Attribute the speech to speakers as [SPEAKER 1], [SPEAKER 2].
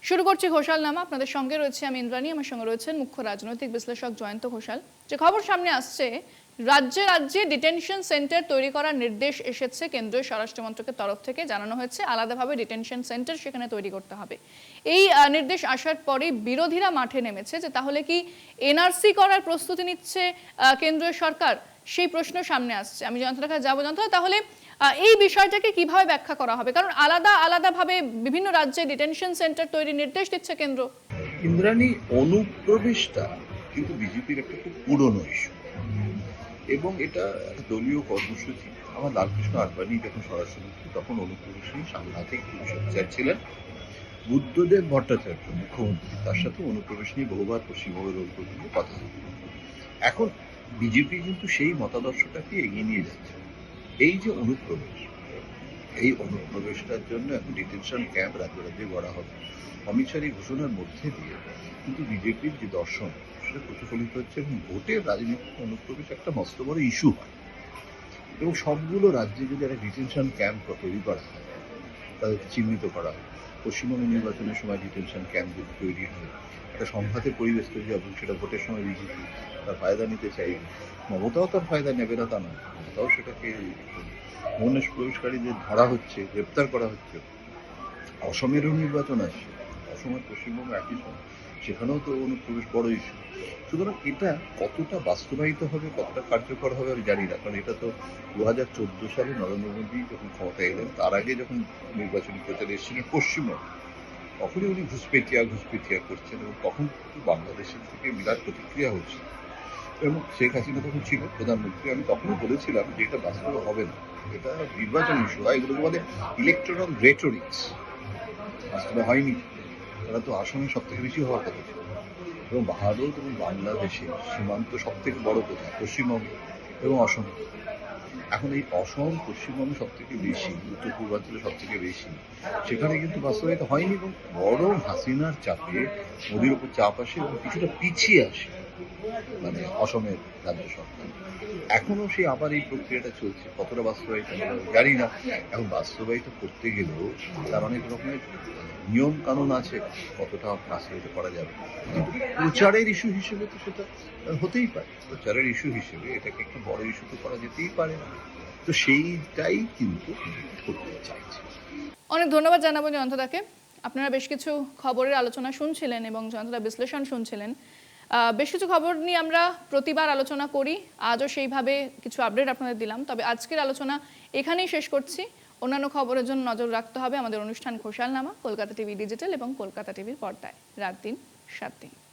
[SPEAKER 1] শুরু করছি ঘোষালনামা। আপনাদের সঙ্গে রয়েছে আমি ইন্দ্রাণী, আমার সঙ্গে রয়েছেন মুখ্য রাজনৈতিক বিশ্লেষক জয়ন্ত ঘোষাল। যে খবর সামনে আসছে, রাজ্যে রাজ্যে ডিটেনশন সেন্টার তৈরি করার নির্দেশ এসেছে কেন্দ্রীয় স্বরাষ্ট্র মন্ত্রকের তরফ থেকে। জানানো হয়েছে আলাদাভাবে ডিটেনশন সেন্টার সেখানে তৈরি করতে হবে। এই নির্দেশ আসার পরে বিরোধীরা মাঠে নেমেছে যে তাহলে কি এনআরসি করার প্রস্তুতি নিচ্ছে কেন্দ্রীয় সরকার, সেই প্রশ্ন সামনে আসছে। আমি জয়ন্তর কাছে যাবো। জয়ন্ত, তাহলে এই বিষয়টাকে কিভাবে ব্যাখ্যা করা হবে? কারণ আলাদাভাবে বিভিন্ন রাজ্যে ডিটেনশন সেন্টার তৈরির নির্দেশ দিচ্ছে কেন্দ্র।
[SPEAKER 2] ইন্দ্রাণী, অনুপ্রবেশটা কিন্তু বিজেপির একটা খুব পুরনো ইস্যু এবং এটা একটা দলীয় কর্মসূচি। আমার লালকৃষ্ণ আডবাণী যখন স্বরাষ্ট্রমন্ত্রী তখন অনুপ্রবেশ নিয়ে সাংঘাতিক সোচ্চার ছিলেন। বুদ্ধদেব ভট্টাচার্য মুখ্যমন্ত্রী, তার সাথে অনুপ্রবেশ নিয়ে বহুবার পশ্চিমবঙ্গের অনুপ্রবেশ নিয়ে কথা হয়। এখন বিজেপি কিন্তু সেই মতাদর্শটাকে এগিয়ে নিয়ে যাচ্ছে। এই যে অনুপ্রবেশ, এই অনুপ্রবেশটার জন্য এখন ডিটেনশন ক্যাম্প রাজ্যে রাজ্যে গড়া হবে। অমিত শাহর এই ঘোষণার মধ্যে দিয়ে কিন্তু বিজেপির যে দর্শন সেটা প্রতিফলিত হচ্ছে এবং ভোটের রাজনীতিক অনুপ্রবেশ একটা মস্ত বড় ইস্যু হয় এবং সবগুলো রাজ্যে যদি একটা ডিটেনশন ক্যাম্প তৈরি করা হয়, তাদেরকে চিহ্নিত করা হয়। পশ্চিমবঙ্গ নির্বাচনের সময় ডিটেনশন ক্যাম্প যদি তৈরি হয়, একটা সংঘাতের পরিবেশ তৈরি হবে, সেটা ভোটের সময় বিজেপি তার ফায়দা নিতে চাইবে। মমতাও তার ফায়দা নেবে না তা নয়, মমতাও সেটাকে প্রবেশকারীদের ধরা হচ্ছে, গ্রেপ্তার করা হচ্ছে। অসমেরও নির্বাচন আসছে, অসমের পশ্চিমবঙ্গ একই সময়, সেখানেও তো অনুপ্রবেশ বড় ইস্যু। সুতরাং এটা কতটা বাস্তবায়িত হবে, কতটা কার্যকর হবে আমি জানি না, কারণ এটা তো 2014 সালে নরেন্দ্র মোদী যখন ক্ষমতায় এলেন, তার আগে যখন নির্বাচনী প্রচারে এসেছিলেন পশ্চিমবঙ্গে, তখনই উনি ঘুষপেটিয়া করছেন এবং তখন কিন্তু বাংলাদেশের থেকে বিরাট প্রতিক্রিয়া হচ্ছে এবং শেখ হাসিনা তখন ছিল প্রধানমন্ত্রী। আমি তখনও বলেছিলাম যে এটা বাস্তবে হবে না, এটা নির্বাচন ইস্যু হয়, এগুলোকে বলে ইলেকট্রাল রেটোরিক্স। বাস্তবে হয়নি। তারা তো আসামে সব থেকে বেশি হওয়ার কথা ছিল এবং ভারত এবং বাংলাদেশের সীমান্ত সব থেকে বড় কোথায়? পশ্চিমবঙ্গ এবং অসম। এখন এই অসম পশ্চিমবঙ্গে সব থেকে বেশি, উত্তর পূর্বাঞ্চলে সব থেকে বেশি, সেখানে কিন্তু বাস্তবায়িত হয়নি এবং বড় হাসিনার চাপে মোদির উপর চাপ আসে এবং কিছুটা পিছিয়ে আসে মানে অসমের রাজ্য সরকার। এখনো সেই আবার এই প্রক্রিয়াটা চলছে, কতটা বাস্তবায়িত জানি না। এখন বাস্তবায়িত করতে গেলেও তার অনেক রকমের নিয়ম কানুন আছে, কতটা বাস্তবায়িত করা যাবে। কিন্তু প্রচারের ইস্যু হিসেবে তো সেটা হতেই পারে, প্রচারের ইস্যু হিসেবে এটাকে একটু বড় ইস্যু তো করা যেতেই পারে না। তো সেইটাই কিন্তু করতে চাইছে।
[SPEAKER 1] অনেক ধন্যবাদ জানাবো জয়ন্তদাকে। আপনারা বেশ কিছু খবরের আলোচনা শুনছিলেন এবং জয়ন্তদা বিশ্লেষণ শুনছিলেন। বেশ কিছু খবর নিয়ে আমরা প্রতিবার আলোচনা করি, আজও সেইভাবে কিছু আপডেট আপনাদের দিলাম। তবে আজকের আলোচনা এখানেই শেষ করছি। অন্যান্য খবরের জন্য নজর রাখতে হবে আমাদের অনুষ্ঠান ঘোষালনামা, কলকাতা টিভি ডিজিটাল এবং কলকাতা টিভির পর্দায় রাত দিন 7 দিন।